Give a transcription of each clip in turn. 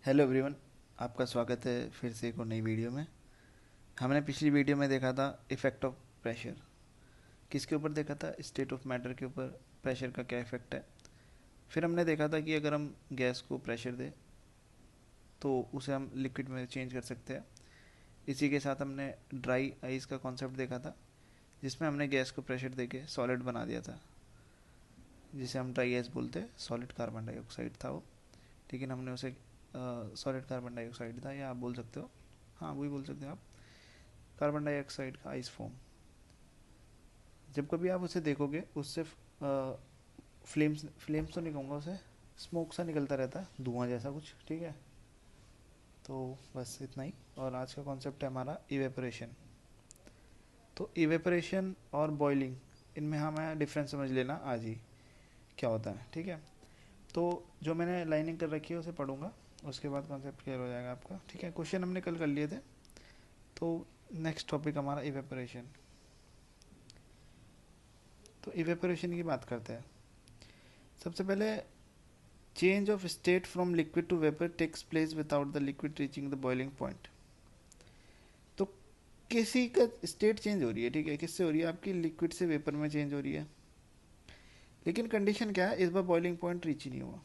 Hello everyone, आपका स्वागत है फिर से एक और नई वीडियो में। हमने पिछली वीडियो में देखा था इफ़ेक्ट ऑफ प्रेशर। किसके ऊपर देखा था? स्टेट ऑफ मैटर के ऊपर प्रेशर का क्या इफ़ेक्ट है। फिर हमने देखा था कि अगर हम गैस को प्रेशर दें तो उसे हम लिक्विड में चेंज कर सकते हैं। इसी के साथ हमने ड्राई आइस का कॉन्सेप्ट देखा था, जिसमें हमने गैस को प्रेशर दे के सॉलिड बना दिया था, जिसे हम ड्राई आइस बोलते हैं। सॉलिड कार्बन डाइऑक्साइड था वो, लेकिन हमने उसे सॉलिड कार्बन डाइऑक्साइड था, या आप बोल सकते हो, हाँ वही बोल सकते हो आप, कार्बन डाइऑक्साइड का आइस फॉर्म। जब कभी आप उसे देखोगे उससे फ्लेम्स फ्लेम्स तो नहीं कहूँगा उसे, स्मोक सा निकलता रहता है, धुआं जैसा कुछ। ठीक है, तो बस इतना ही। और आज का कॉन्सेप्ट है हमारा इवेपोरेशन। तो इवेपोरेशन और बॉइलिंग, इनमें हमें डिफरेंस समझ लेना आज ही क्या होता है। ठीक है, तो जो मैंने लाइनिंग कर रखी है उसे पढ़ूंगा, उसके बाद कॉन्सेप्ट क्लियर हो जाएगा आपका। ठीक है, क्वेश्चन हमने कल कर लिए थे। तो नेक्स्ट टॉपिक हमारा इवेपोरेशन। तो इवेपोरेशन की बात करते हैं। सबसे पहले, change of state from liquid to vapour takes place without the liquid reaching the boiling point. तो किसी का स्टेट चेंज हो रही है, ठीक है, किससे हो रही है? आपकी लिक्विड से वेपर में चेंज हो रही है, लेकिन कंडीशन क्या है? इस बार बॉइलिंग पॉइंट रीच ही नहीं हुआ।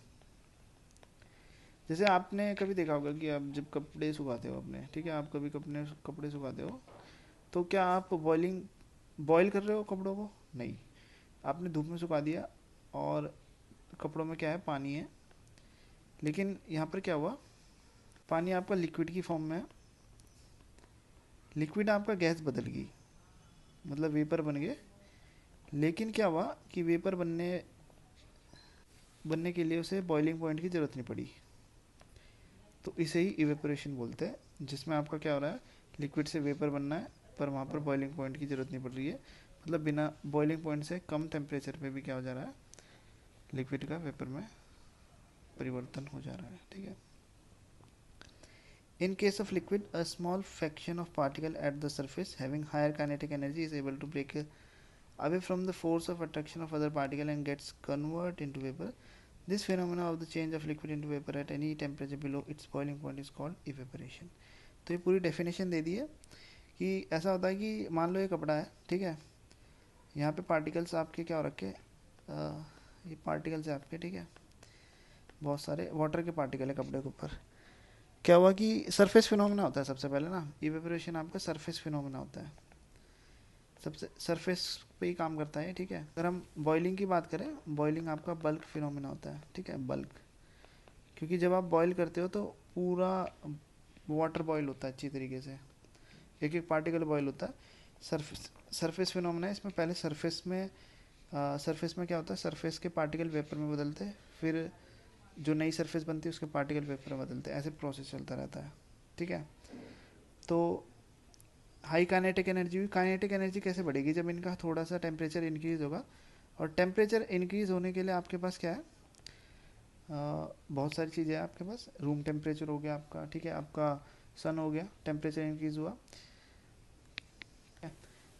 जैसे आपने कभी देखा होगा कि आप जब कपड़े सुखाते हो अपने, ठीक है, आप कभी कपड़े कपड़े सुखाते हो, तो क्या आप बॉईल कर रहे हो कपड़ों को? नहीं, आपने धूप में सुखा दिया और कपड़ों में क्या है? पानी है। लेकिन यहाँ पर क्या हुआ? पानी आपका लिक्विड की फॉर्म में है, लिक्विड आपका गैस बदल गई, मतलब वेपर बन गए। लेकिन क्या हुआ कि वेपर बनने बनने के लिए उसे बॉइलिंग पॉइंट की ज़रूरत नहीं पड़ी। तो इसे ही इवेपोरेशन बोलते हैं, जिसमें आपका क्या हो रहा है? लिक्विड से वेपर बनना है, पर वहाँ पर बॉइलिंग पॉइंट की ज़रूरत नहीं पड़ रही है। मतलब बिना बॉइलिंग पॉइंट से कम टेम्परेचर पे भी क्या हो जा रहा है? लिक्विड का वेपर में परिवर्तन हो जा रहा है। ठीक है, in case of liquid, a small fraction of particle at the surface having higher kinetic energy is able to break away from the force of attraction of other particle and gets converted into vapor. This phenomena of the change of liquid into vapor at any temperature below its boiling point is called evaporation. तो ये पूरी definition दे दी है कि ऐसा होता है कि मान लो ये कपड़ा है, ठीक है, यहाँ पे पार्टिकल्स आपके क्या हो रखे, ये पार्टिकल्स है आपके, ठीक है, बहुत सारे वाटर के पार्टिकल है कपड़े के ऊपर। क्या हुआ कि सरफेस फिनोमेना होता है सबसे पहले ना, इवेपोरेशन आपका सरफेस फिनोमेना होता है, सबसे सरफेस पे ही काम करता है। ठीक है, अगर हम बॉइलिंग की बात करें, बॉइलिंग आपका बल्क फिनोमेना होता है। ठीक है, बल्क, क्योंकि जब आप बॉईल करते हो तो पूरा वाटर बॉईल होता है अच्छी तरीके से, एक एक पार्टिकल बॉईल होता है। सरफेस सरफेस फिनोमेना है इसमें। पहले सरफेस में क्या होता है? सरफेस के पार्टिकल वेपर में बदलते हैं, फिर जो नई सरफेस बनती है उसके पार्टिकल वेपर में बदलते हैं, ऐसे प्रोसेस चलता रहता है। ठीक है, तो हाई काइनेटिक एनर्जी हुई। काइनेटिक एनर्जी कैसे बढ़ेगी? जब इनका थोड़ा सा टेम्परेचर इंक्रीज होगा, और टेम्परेचर इंक्रीज होने के लिए आपके पास क्या है? बहुत सारी चीज़ें हैं आपके पास। रूम टेम्परेचर हो गया आपका, ठीक है, आपका सन हो गया, टेम्परेचर इंक्रीज हुआ।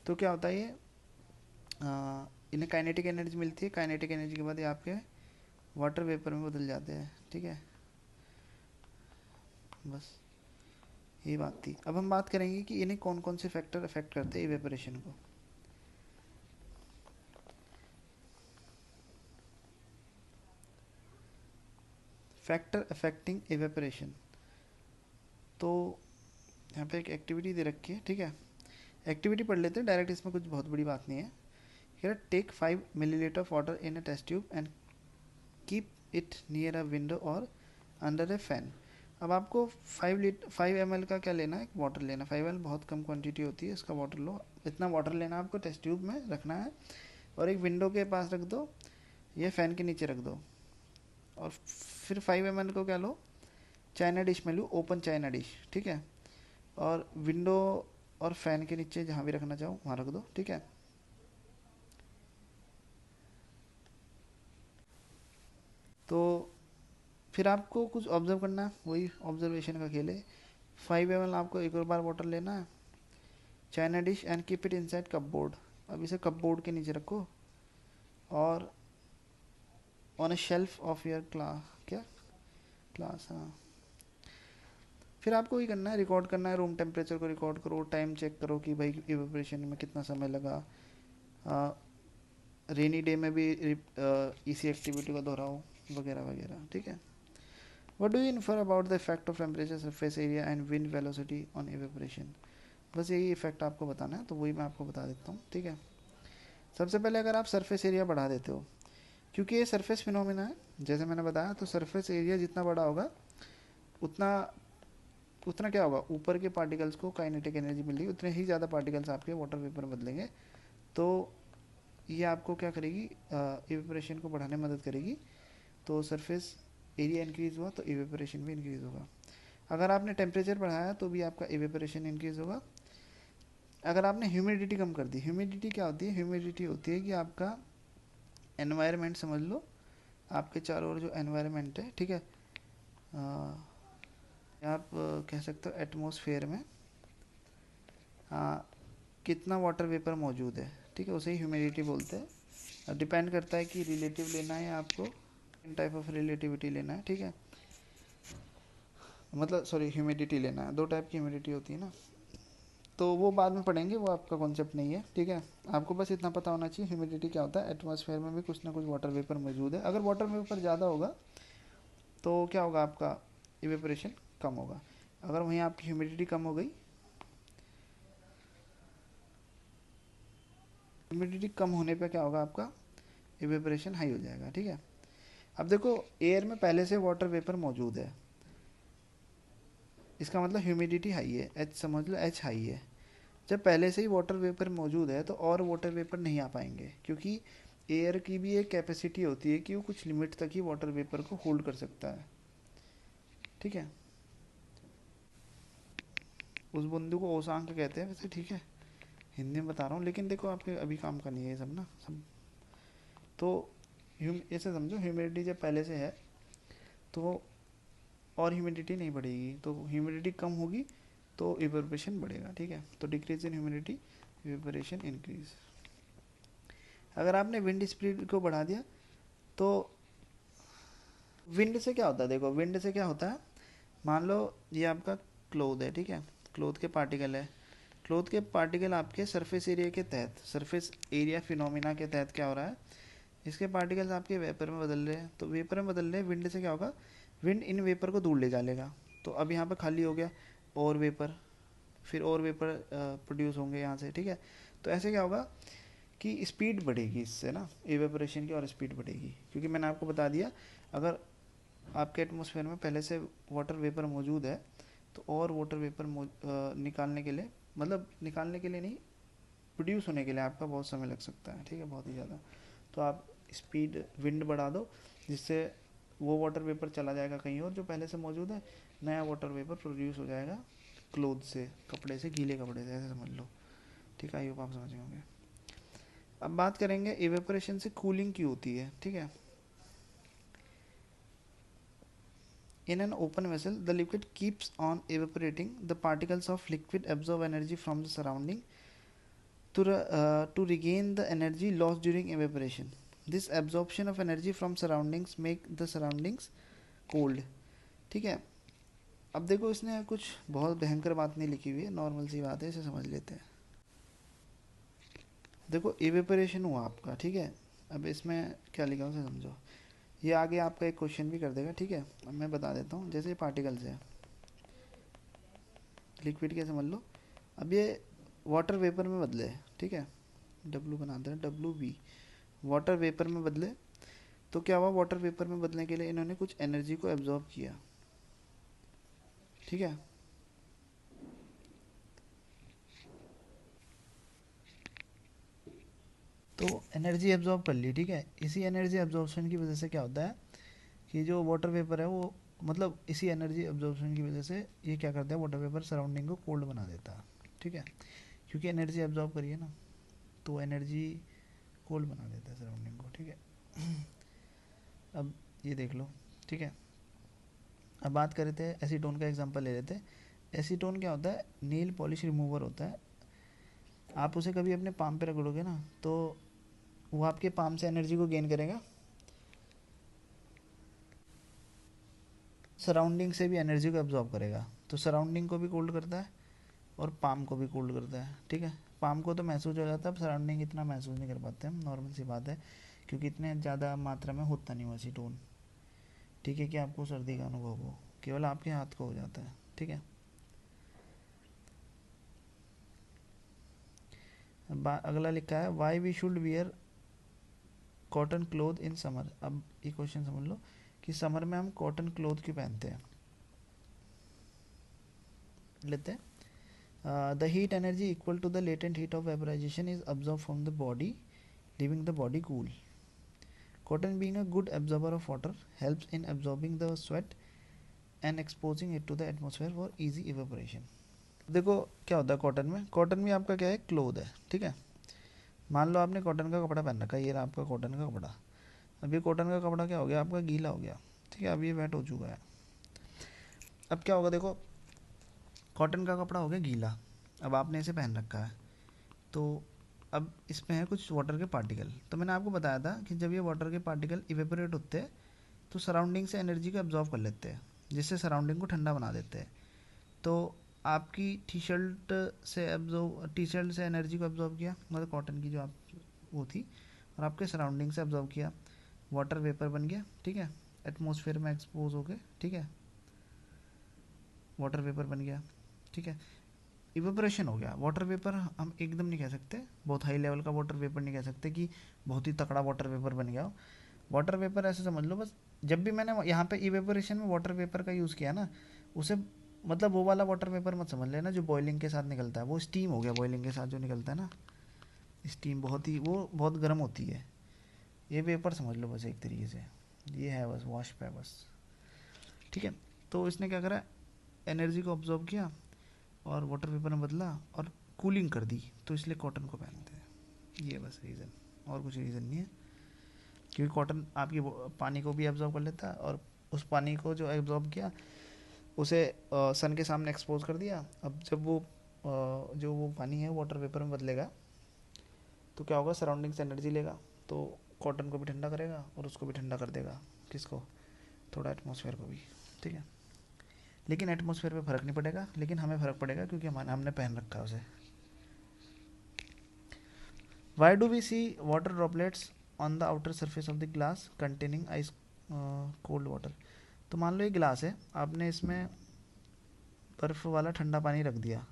तो क्या होता है ये, इन्हें काइनेटिक एनर्जी मिलती है। काइनेटिक एनर्जी के बाद ये आपके वाटर वेपर में बदल जाते हैं। ठीक है, बस यही बात थी। अब हम बात करेंगे कि इन्हें कौन कौन से फैक्टर अफेक्ट करते हैं इवेपोरेशन को। फैक्टर अफेक्टिंग इवेपोरेशन, तो यहाँ पे एक एक्टिविटी दे रखी है, ठीक है, एक्टिविटी पढ़ लेते हैं डायरेक्ट, इसमें कुछ बहुत बड़ी बात नहीं है। Here take 5 millilitre of water in a test tube and keep it near a window और अंडर ए फैन। अब आपको 5 ml का क्या लेना है? वाटर लेना। 5 ml बहुत कम क्वांटिटी होती है, इसका वाटर लो। इतना वाटर लेना है आपको, टेस्ट ट्यूब में रखना है, और एक विंडो के पास रख दो या फैन के नीचे रख दो। और फिर 5 ml को क्या लो? चाइना डिश में लो, ओपन चाइना डिश, ठीक है, और विंडो और फैन के नीचे जहाँ भी रखना चाहो वहाँ रख दो। ठीक है, तो फिर आपको कुछ ऑब्जर्व करना है, वही ऑब्जर्वेशन का खेल है। 5 ml आपको एक और बार वाटर लेना है, China dish, and keep it inside cup board. अब इसे कप बोर्ड के नीचे रखो, और on a shelf of your class, क्या क्लास, हाँ, फिर आपको वही करना है, रिकॉर्ड करना है, रूम टेम्परेचर को रिकॉर्ड करो, टाइम चेक करो कि भाई इवेपोरेशन में कितना समय लगा, रेनी डे में भी इसी एक्टिविटी को दोहराओ वगैरह वगैरह, ठीक है। What do you infer about the effect of temperature, surface area and wind velocity on evaporation. बस यही इफेक्ट आपको बताना है, तो वही मैं आपको बता देता हूँ, ठीक है। सबसे पहले अगर आप सरफेस एरिया बढ़ा देते हो, क्योंकि ये सरफेस फिनोमिना है जैसे मैंने बताया, तो सरफेस एरिया जितना बड़ा होगा उतना उतना क्या होगा, ऊपर के पार्टिकल्स को काइनेटिक एनर्जी मिलेगी, उतने ही ज़्यादा पार्टिकल्स आपके वाटर वेपर में बदलेंगे। तो ये आपको क्या करेगी, इवेपोरेशन को बढ़ाने में मदद करेगी। तो सरफेस एरिया इंक्रीज़ हुआ तो इवेपोरेशन भी इंक्रीज़ होगा। अगर आपने टेम्परेचर बढ़ाया तो भी आपका इवेपोरेशन इंक्रीज़ होगा। अगर आपने ह्यूमिडिटी कम कर दी, ह्यूमिडिटी क्या होती है, ह्यूमिडिटी होती है कि आपका एनवायरनमेंट समझ लो, आपके चारों ओर जो एनवायरनमेंट है, ठीक है, आप कह सकते हो एटमॉस्फेयर में कितना वाटर वेपर मौजूद है, ठीक है, उसे ही ह्यूमिडिटी बोलते हैं। डिपेंड करता है कि रिलेटिव लेना है आपको, इन टाइप ऑफ रिलेटिविटी लेना है, ठीक है, मतलब सॉरी ह्यूमिडिटी लेना है, दो टाइप की ह्यूमिडिटी होती है ना, तो वो बाद में पढ़ेंगे, वो आपका कॉन्सेप्ट नहीं है, ठीक है। आपको बस इतना पता होना चाहिए ह्यूमिडिटी क्या होता है, एटमॉस्फेयर में भी कुछ ना कुछ वाटर वेपर मौजूद है। अगर वाटर वेपर ज़्यादा होगा तो क्या होगा, आपका इवेपोरेशन कम होगा। अगर वहीं आपकी ह्यूमिडिटी कम हो गई, ह्यूमिडिटी कम होने पे क्या होगा, आपका इवेपोरेशन हाई हो जाएगा, ठीक है। अब देखो, एयर में पहले से वाटर वेपर मौजूद है, इसका मतलब ह्यूमिडिटी हाई है, एच समझ लो, एच हाई है। जब पहले से ही वाटर वेपर मौजूद है तो और वाटर वेपर नहीं आ पाएंगे, क्योंकि एयर की भी एक कैपेसिटी होती है कि वो कुछ लिमिट तक ही वाटर वेपर को होल्ड कर सकता है, ठीक है। उस बंदू को ओसांग कहते हैं वैसे, ठीक है, हिंदी में बता रहा हूँ, लेकिन देखो आपके अभी काम का नहीं है ये सब ना सब। तो ऐसे समझो, ह्यूमिडिटी जब पहले से है तो और ह्यूमिडिटी नहीं बढ़ेगी, तो ह्यूमिडिटी कम होगी तो इवेपोरेशन बढ़ेगा, ठीक है। तो decrease in humidity, evaporation increase. अगर आपने विंड स्पीड को बढ़ा दिया तो विंड से क्या होता है, देखो विंड से क्या होता है, मान लो ये आपका क्लोथ है, ठीक है, क्लोथ के पार्टिकल है, क्लोथ के पार्टिकल आपके सरफेस एरिया के तहत, सरफेस एरिया फिनोमिना के तहत क्या हो रहा है, इसके पार्टिकल्स आपके वेपर में बदल रहे हैं, तो वेपर में बदल रहे हैं, विंड से क्या होगा, विंड इन वेपर को दूर ले जा लेगा। तो अब यहाँ पर खाली हो गया, और वेपर, फिर और वेपर प्रोड्यूस होंगे यहाँ से, ठीक है। तो ऐसे क्या होगा कि स्पीड बढ़ेगी इससे ना, इवेपोरेशन की और स्पीड बढ़ेगी, क्योंकि मैंने आपको बता दिया, अगर आपके एटमॉस्फेयर में पहले से वाटर वेपर मौजूद है तो और वाटर वेपर निकालने के लिए, मतलब निकालने के लिए नहीं, प्रोड्यूस होने के लिए आपका बहुत समय लग सकता है, ठीक है, बहुत ही ज़्यादा। तो आप स्पीड विंड बढ़ा दो, जिससे वो वाटर वेपर चला जाएगा कहीं और जो पहले से मौजूद है, नया वाटर वेपर प्रोड्यूस हो जाएगा क्लोथ से, कपड़े से, गीले कपड़े से, ऐसे समझ लो, ठीक है। आई होप आप समझ गए होंगे। अब बात करेंगे इवेपोरेशन से कूलिंग क्यों होती है, ठीक है। In an open vessel, the liquid keeps on evaporating. The particles of liquid absorb energy from the surrounding to regain the energy lost during evaporation. This absorption of energy from surroundings make the surroundings cold. ठीक है। अब देखो, इसने कुछ बहुत भयंकर बात नहीं लिखी हुई है, नॉर्मल सी बात है, इसे समझ लेते हैं। देखो इवेपोरेशन हुआ आपका, ठीक है, अब इसमें क्या लिखा है उसे समझो। ये आगे आपका एक क्वेश्चन भी कर देगा, ठीक है। अब मैं बता देता हूँ, जैसे पार्टिकल्स है, लिक्विड के समझ लो, अब ये वाटर वेपर में बदले, ठीक है, डब्लू बनाते हैं, डब्लू वी, वाटर वेपर में बदले। तो क्या हुआ, वाटर वेपर में बदलने के लिए इन्होंने कुछ एनर्जी को एब्जॉर्ब किया, ठीक है। तो एनर्जी एब्जॉर्ब कर ली, ठीक है। इसी एनर्जी एब्जॉर्बशन की वजह से क्या होता है कि जो वाटर वेपर है वो, मतलब इसी एनर्जी एब्जॉर्बशन की वजह से ये क्या करता है, वाटर वेपर सराउंडिंग को कोल्ड बना देता है, ठीक है, क्योंकि एनर्जी एब्जॉर्ब करिए ना, तो एनर्जी कोल्ड बना देता है सराउंडिंग को, ठीक है। अब ये देख लो, ठीक है। अब बात कर रहे थे एसीटोन का एग्जांपल ले लेते हैं। एसीटोन क्या होता है, नील पॉलिश रिमूवर होता है। आप उसे कभी अपने पाम पे रगड़ोगे ना, तो वो आपके पाम से एनर्जी को गेन करेगा, सराउंडिंग से भी एनर्जी को एब्जॉर्ब करेगा, तो सराउंडिंग को भी कोल्ड करता है और पाम को भी कोल्ड करता है, ठीक है। पाम को तो महसूस हो जाता है, अब सराउंडिंग इतना महसूस नहीं कर पाते हम, नॉर्मल सी बात है, क्योंकि इतने ज़्यादा मात्रा में होता नहीं वो एसीटोन, ठीक है, कि आपको सर्दी का अनुभव हो, केवल आपके हाथ को हो जाता है, ठीक है। अगला लिखा है why we should wear cotton cloth in summer. अब ये क्वेश्चन समझ लो कि समर में हम कॉटन क्लोथ क्यों पहनते हैं। लेते हैं the heat energy equal to the latent heat of vaporisation is absorb from the body leaving the body cool. Cotton being a good absorber of water helps in absorbing the sweat and exposing it to the atmosphere for easy evaporation. देखो क्या होता है cotton में, cotton में आपका क्या है, cloth है, ठीक है। मान लो आपने कॉटन का कपड़ा पहन रखा है, ये रहा आपका कॉटन का कपड़ा। अब ये कॉटन का कपड़ा क्या हो गया, आपका गीला हो गया, ठीक है, अब ये वेट हो चुका है। अब क्या होगा, देखो कॉटन का कपड़ा हो गया गीला, अब आपने इसे पहन रखा है, तो अब इसमें है कुछ वाटर के पार्टिकल। तो मैंने आपको बताया था कि जब ये वाटर के पार्टिकल इवेपोरेट होते हैं तो सराउंडिंग से एनर्जी को एब्जॉर्व कर लेते हैं, जिससे सराउंडिंग को ठंडा बना देते हैं। तो आपकी टी शर्ट से एनर्जी को एब्जॉर्व किया, मतलब कॉटन की जो आप वो थी, और आपके सराउंडिंग से एब्जॉर्व किया, वाटर वेपर बन गया, ठीक है, एटमॉस्फेयर में एक्सपोज हो गए, ठीक है, वाटर वेपर बन गया, ठीक है। इवेपोरेशन हो गया, वाटर वेपर हम एकदम नहीं कह सकते, बहुत हाई लेवल का वाटर वेपर नहीं कह सकते कि बहुत ही तकड़ा वाटर वेपर बन गया हो। वाटर वेपर ऐसे समझ लो बस, जब भी मैंने यहाँ पे इवेपोरेशन में वाटर वेपर का यूज़ किया ना, उसे मतलब वो वाला वाटर वेपर मत समझ लेना जो बॉइलिंग के साथ निकलता है, वो स्टीम हो गया, बॉइलिंग के साथ जो निकलता है ना स्टीम, बहुत ही वो बहुत गर्म होती है। ये वेपर समझ लो बस एक तरीके से, ये है बस वाष्प है बस, ठीक है। तो इसने क्या करा, एनर्जी को ऑब्जॉर्व किया और वाटर वेपर में बदला और कूलिंग कर दी, तो इसलिए कॉटन को पहनते हैं, ये बस रीज़न, और कुछ रीज़न नहीं है। क्योंकि कॉटन आपकी पानी को भी एब्जॉर्ब कर लेता है, और उस पानी को जो एब्जॉर्ब किया उसे सन के सामने एक्सपोज कर दिया। अब जब वो जो वो पानी है वाटर वेपर में बदलेगा तो क्या होगा, सराउंडिंग से एनर्जी लेगा, तो कॉटन को भी ठंडा करेगा और उसको भी ठंडा कर देगा, किसको, थोड़ा एटमॉस्फेयर को भी, ठीक है। लेकिन एटमॉस्फेयर पे फ़र्क नहीं पड़ेगा, लेकिन हमें फ़र्क पड़ेगा क्योंकि हमने पहन रखा है उसे। Why do we see water droplets on the outer surface of the glass containing ice cold water. तो मान लो ये गिलास है, आपने इसमें बर्फ़ वाला ठंडा पानी रख दिया,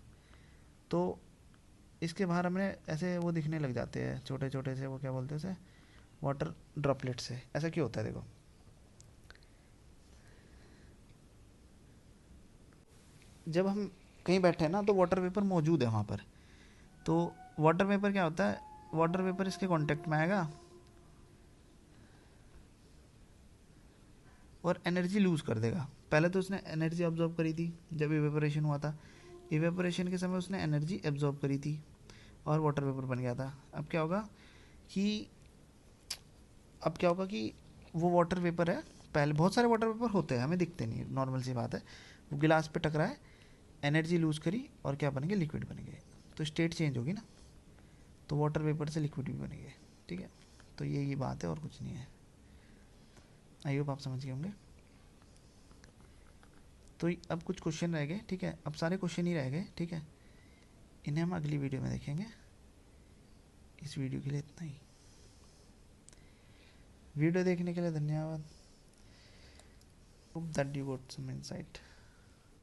तो इसके बाहर हमें ऐसे वो दिखने लग जाते हैं छोटे छोटे से, वो क्या बोलते हैं उसे, वाटर ड्रॉपलेट से। ऐसा क्यों होता है, देखो जब हम कहीं बैठे हैं ना तो वाटर वेपर मौजूद है वहाँ पर, तो वाटर वेपर क्या होता है, वाटर वेपर इसके कांटेक्ट में आएगा और एनर्जी लूज़ कर देगा। पहले तो उसने एनर्जी ऑब्जॉर्व करी थी जब इवेपोरेशन हुआ था, इवेपोरेशन के समय उसने एनर्जी एब्जॉर्व करी थी और वाटर वेपर बन गया था। कि अब क्या होगा कि वो वाटर वेपर है, पहले बहुत सारे वाटर वेपर होते हैं हमें दिखते नहीं, नॉर्मल सी बात है, वो गिलास पे टकरा है, एनर्जी लूज़ करी और क्या बन गए, लिक्विड बन गए, तो स्टेट चेंज होगी ना, तो वाटर वेपर से लिक्विड भी बनेंगे, ठीक है। तो ये बात है और कुछ नहीं है, आई होप आप समझ गए होंगे। तो अब कुछ क्वेश्चन रह गए, ठीक है, अब सारे क्वेश्चन ही रह गए, ठीक है, इन्हें हम अगली वीडियो में देखेंगे। इस वीडियो के लिए इतना ही, वीडियो देखने के लिए धन्यवाद। Hope that you got some insight.